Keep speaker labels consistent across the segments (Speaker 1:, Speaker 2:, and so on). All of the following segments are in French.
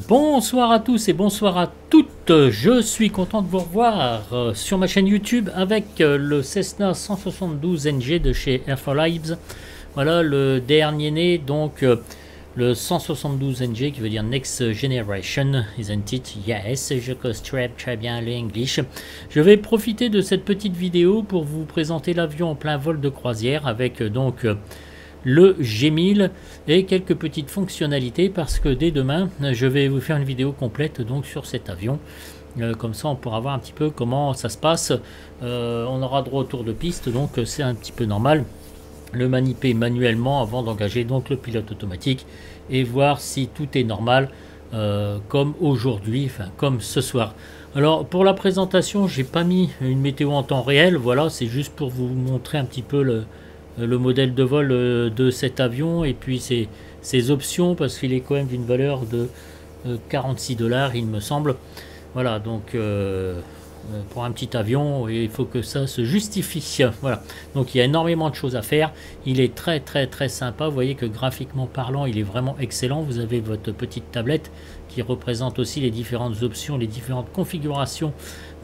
Speaker 1: Bonsoir à tous et bonsoir à toutes, je suis content de vous revoir sur ma chaîne YouTube avec le Cessna 172 NG de chez Air for Lives. Voilà le dernier né, donc le 172 NG qui veut dire Next Generation, isn't it? Yes, je cause très bien l'English. Je vais profiter de cette petite vidéo pour vous présenter l'avion en plein vol de croisière avec donc le G1000 et quelques petites fonctionnalités parce que dès demain je vais vous faire une vidéo complète donc sur cet avion, comme ça on pourra voir un petit peu comment ça se passe. On aura droit au tour de piste, donc c'est un petit peu normal, le maniper manuellement avant d'engager donc le pilote automatique et voir si tout est normal comme aujourd'hui, enfin comme ce soir. Alors pour la présentation, j'ai pas mis une météo en temps réel, voilà, c'est juste pour vous montrer un petit peu le modèle de vol de cet avion et puis ses options, parce qu'il est quand même d'une valeur de 46 $, il me semble. Voilà, donc pour un petit avion, il faut que ça se justifie. Voilà, donc il y a énormément de choses à faire. Il est très sympa. Vous voyez que graphiquement parlant, il est vraiment excellent. Vous avez votre petite tablette qui représente aussi les différentes options, les différentes configurations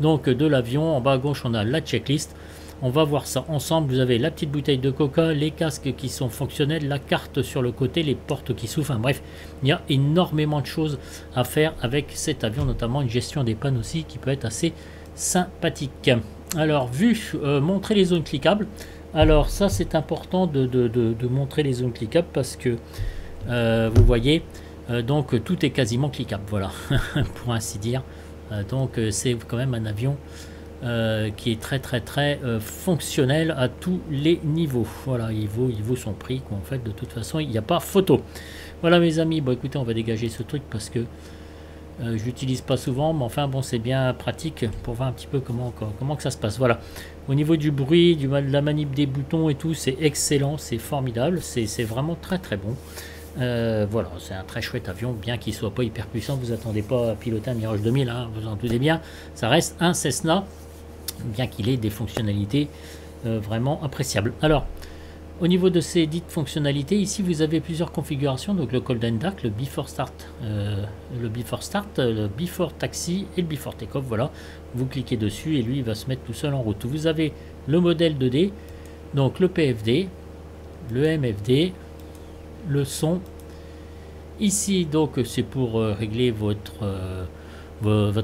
Speaker 1: donc de l'avion. En bas à gauche, on a la checklist. On va voir ça ensemble. Vous avez la petite bouteille de coca, les casques qui sont fonctionnels, la carte sur le côté, les portes qui s'ouvrent. Enfin bref, il y a énormément de choses à faire avec cet avion, notamment une gestion des pannes aussi qui peut être assez sympathique. Alors, montrer les zones cliquables. Alors ça, c'est important de montrer les zones cliquables parce que vous voyez, donc tout est quasiment cliquable. Voilà, pour ainsi dire. Donc c'est quand même un avion qui est très fonctionnel à tous les niveaux. Voilà, il vaut son prix quoi. En fait, de toute façon, il n'y a pas photo. Voilà mes amis, bon écoutez, on va dégager ce truc parce que je l'utilise pas souvent, mais enfin bon, c'est bien pratique pour voir un petit peu comment que ça se passe. Voilà, au niveau du bruit, de la manip des boutons et tout, c'est excellent, c'est formidable, c'est vraiment très bon. Voilà, c'est un très chouette avion, bien qu'il soit pas hyper puissant. Vous attendez pas à piloter un Mirage 2000, hein, vous en doutez bien, ça reste un Cessna, bien qu'il ait des fonctionnalités vraiment appréciables. Alors, au niveau de ces dites fonctionnalités, ici vous avez plusieurs configurations, donc le Cold and Dark, le Before Start, le Before Taxi et le Before Takeoff. Voilà, vous cliquez dessus et lui il va se mettre tout seul en route. Vous avez le modèle 2D, donc le PFD, le MFD, le son. Ici donc c'est pour régler votre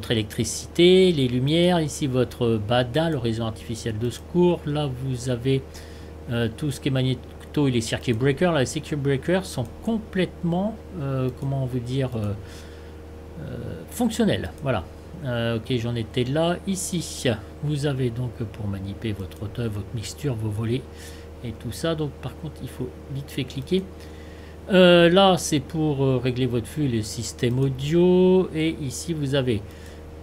Speaker 1: électricité, les lumières, ici votre BADA, l'horizon artificiel de secours. Là vous avez tout ce qui est magnéto et les circuit breakers. Là, les circuit breakers sont complètement comment on veut dire fonctionnels. Voilà, ok, j'en étais là. Ici vous avez donc pour manipuler votre rotor, votre mixture, vos volets et tout ça. Donc par contre il faut vite fait cliquer. Là c'est pour régler votre flux, le système audio, et ici vous avez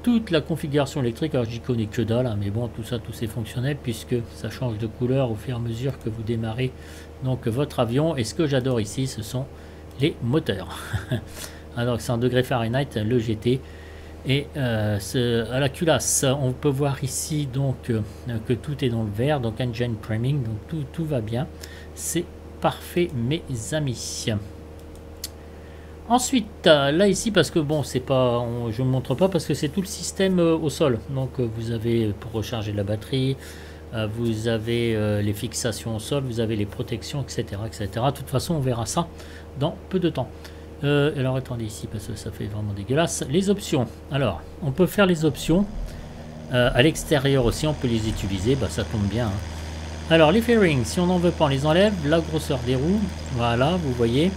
Speaker 1: toute la configuration électrique. Alors j'y connais que dalle, hein, mais bon, tout c'est fonctionnel puisque ça change de couleur au fur et à mesure que vous démarrez donc votre avion. Et ce que j'adore ici, ce sont les moteurs. Alors c'est en degrés Fahrenheit, le GT, et à la culasse on peut voir ici donc que tout est dans le vert, donc engine priming, donc tout va bien, c'est parfait mes amis. Ensuite là ici, parce que bon c'est pas, je ne montre pas parce que c'est tout le système au sol. Donc vous avez pour recharger la batterie, vous avez les fixations au sol, vous avez les protections, etc. De toute façon on verra ça dans peu de temps. Alors attendez ici parce que ça fait vraiment dégueulasse. Les options, alors on peut faire les options à l'extérieur aussi, on peut les utiliser, bah ça tombe bien, hein. Alors les fairings, si on n'en veut pas on les enlève. La grosseur des roues, voilà, vous voyez.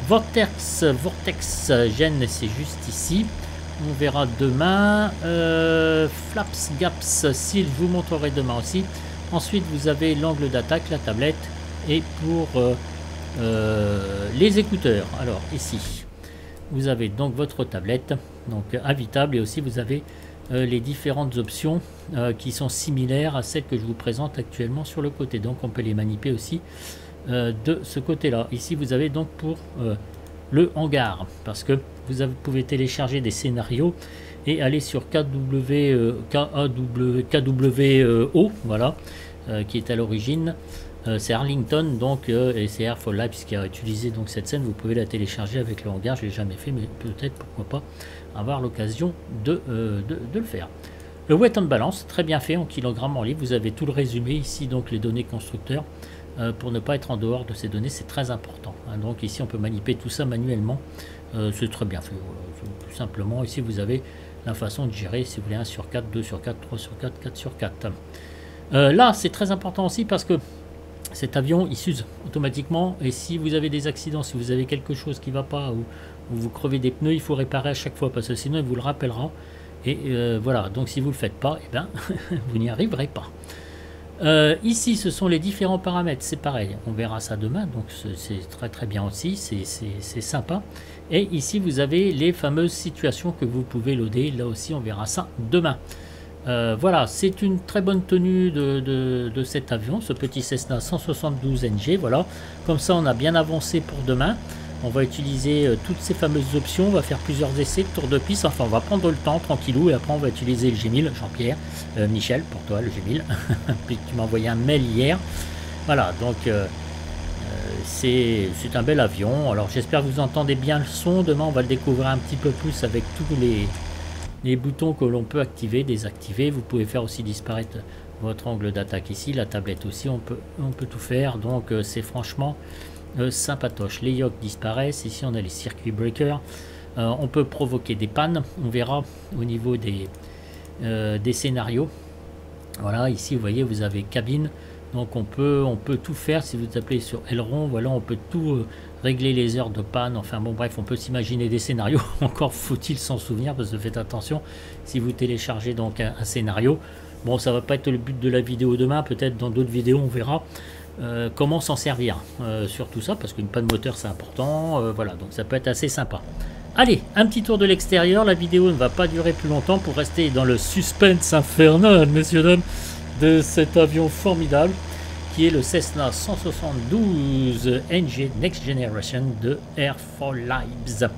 Speaker 1: Vortex gêne, c'est juste ici, on verra demain. Flaps, gaps, si je vous montrerai demain aussi. Ensuite vous avez l'angle d'attaque, la tablette, et pour les écouteurs, alors ici vous avez donc votre tablette, donc invitable, et aussi vous avez les différentes options qui sont similaires à celles que je vous présente actuellement sur le côté, donc on peut les manipuler aussi de ce côté là. Ici vous avez donc pour le hangar, parce que vous pouvez télécharger des scénarios et aller sur KWO, voilà, qui est à l'origine c'est Arlington donc et c'est Air for Lives qui a utilisé donc cette scène. Vous pouvez la télécharger avec le hangar. Je l'ai jamais fait, mais peut-être pourquoi pas avoir l'occasion de le faire. Le weight and balance, très bien fait en kilogrammes en livre. Vous avez tout le résumé ici, donc les données constructeurs, pour ne pas être en dehors de ces données, c'est très important. Hein. Donc ici, on peut manipuler tout ça manuellement. C'est très bien fait. Voilà. Tout simplement, ici, vous avez la façon de gérer, si vous voulez, 1 sur 4, 2 sur 4, 3 sur 4, 4 sur 4. Là, c'est très important aussi parce que cet avion, il s'use automatiquement. Et si vous avez des accidents, si vous avez quelque chose qui ne va pas, ou vous crevez des pneus, il faut réparer à chaque fois parce que sinon, il vous le rappellera. Et voilà, donc si vous ne le faites pas, eh ben, vous n'y arriverez pas. Ici, ce sont les différents paramètres, c'est pareil, on verra ça demain, donc c'est très très bien aussi, c'est sympa. Et ici, vous avez les fameuses situations que vous pouvez loader, là aussi, on verra ça demain. Voilà, c'est une très bonne tenue de cet avion, ce petit Cessna 172 NG, voilà. Comme ça, on a bien avancé pour demain. On va utiliser toutes ces fameuses options, on va faire plusieurs essais de tour de piste, enfin on va prendre le temps tranquillou et après on va utiliser le G1000, Jean-Pierre, Michel, pour toi le G1000, puis tu m'as envoyé un mail hier. Voilà, donc c'est un bel avion, alors j'espère que vous entendez bien le son, demain on va le découvrir un petit peu plus avec tous les boutons que l'on peut activer, désactiver, vous pouvez faire aussi disparaître votre angle d'attaque ici, la tablette aussi, on peut tout faire, donc c'est franchement... sympatoche. Les yoks disparaissent, ici on a les circuit breakers, on peut provoquer des pannes, on verra au niveau des scénarios. Voilà, ici vous voyez vous avez cabine, donc on peut tout faire. Si vous appelez sur aileron, voilà, on peut tout régler, les heures de panne, enfin bon bref, on peut s'imaginer des scénarios. Encore faut-il s'en souvenir, parce que faites attention si vous téléchargez donc un scénario. Bon, ça va pas être le but de la vidéo demain, peut-être dans d'autres vidéos on verra comment s'en servir sur tout ça, parce qu'une panne moteur c'est important, voilà, donc ça peut être assez sympa. Allez, un petit tour de l'extérieur, la vidéo ne va pas durer plus longtemps pour rester dans le suspense infernal, messieurs dames, de cet avion formidable qui est le Cessna 172 NG Next Generation de Air for Lives.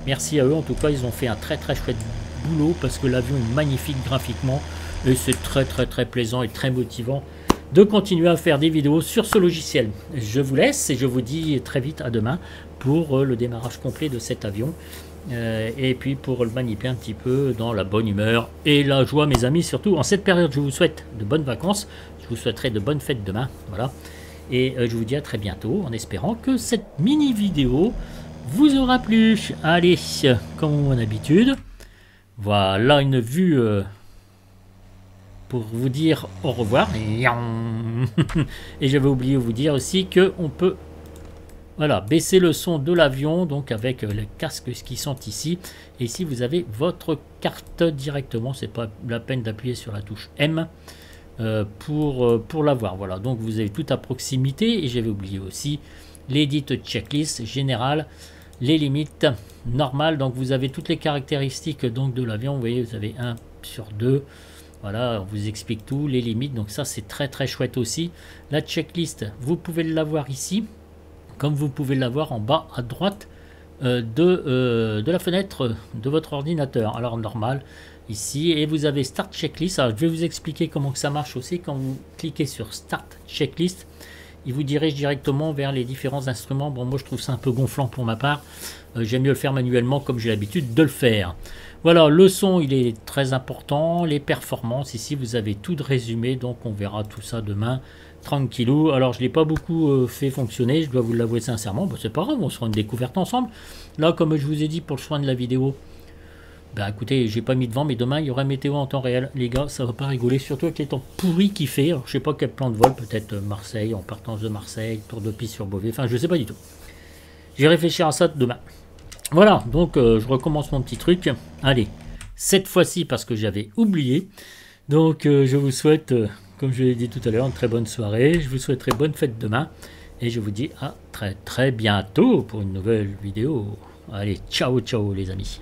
Speaker 1: Merci à eux, en tout cas ils ont fait un très très chouette boulot parce que l'avion est magnifique graphiquement et c'est très très très plaisant et très motivant de continuer à faire des vidéos sur ce logiciel. Je vous laisse et je vous dis très vite à demain pour le démarrage complet de cet avion et puis pour le manipuler un petit peu dans la bonne humeur et la joie, mes amis. Surtout en cette période, je vous souhaite de bonnes vacances, je vous souhaiterai de bonnes fêtes demain, voilà, et je vous dis à très bientôt en espérant que cette mini vidéo vous aura plu. Allez, comme mon habitude, voilà une vue pour vous dire au revoir. Et j'avais oublié de vous dire aussi que on peut, voilà, baisser le son de l'avion, donc avec les casques qui sont ici. Et ici vous avez votre carte directement, c'est pas la peine d'appuyer sur la touche M pour l'avoir. Voilà, donc vous avez tout à proximité. Et j'avais oublié aussi l'edit checklist générale, les limites normales. Donc vous avez toutes les caractéristiques donc de l'avion. Vous voyez, vous avez 1 sur 2. Voilà, on vous explique tout, les limites, donc ça c'est très très chouette aussi. La checklist, vous pouvez l'avoir ici, comme vous pouvez l'avoir en bas à droite de la fenêtre de votre ordinateur. Alors normal, ici, et vous avez Start Checklist. Alors je vais vous expliquer comment que ça marche aussi. Quand vous cliquez sur Start Checklist, il vous dirige directement vers les différents instruments. Bon, moi je trouve ça un peu gonflant pour ma part. J'aime mieux le faire manuellement comme j'ai l'habitude de le faire. Voilà, le son il est très important, les performances, ici vous avez tout de résumé, donc on verra tout ça demain, tranquillou. Alors je ne l'ai pas beaucoup fait fonctionner, je dois vous l'avouer sincèrement, bah, c'est pas grave, on se fera une découverte ensemble. Là, comme je vous ai dit pour le soin de la vidéo, bah écoutez, j'ai pas mis de vent, mais demain il y aura météo en temps réel, les gars, ça va pas rigoler, surtout avec les temps pourris qu'il fait. Alors, je sais pas quel plan de vol, peut-être Marseille, en partance de Marseille, tour de piste sur Beauvais, enfin je sais pas du tout. Je vais réfléchir à ça demain. Voilà, donc je recommence mon petit truc. Allez, cette fois-ci parce que j'avais oublié. Donc je vous souhaite, comme je l'ai dit tout à l'heure, une très bonne soirée. Je vous souhaiterai bonne fête demain. Et je vous dis à très très bientôt pour une nouvelle vidéo. Allez, ciao ciao les amis.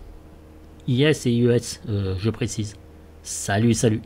Speaker 1: IS et US, je précise. Salut, salut.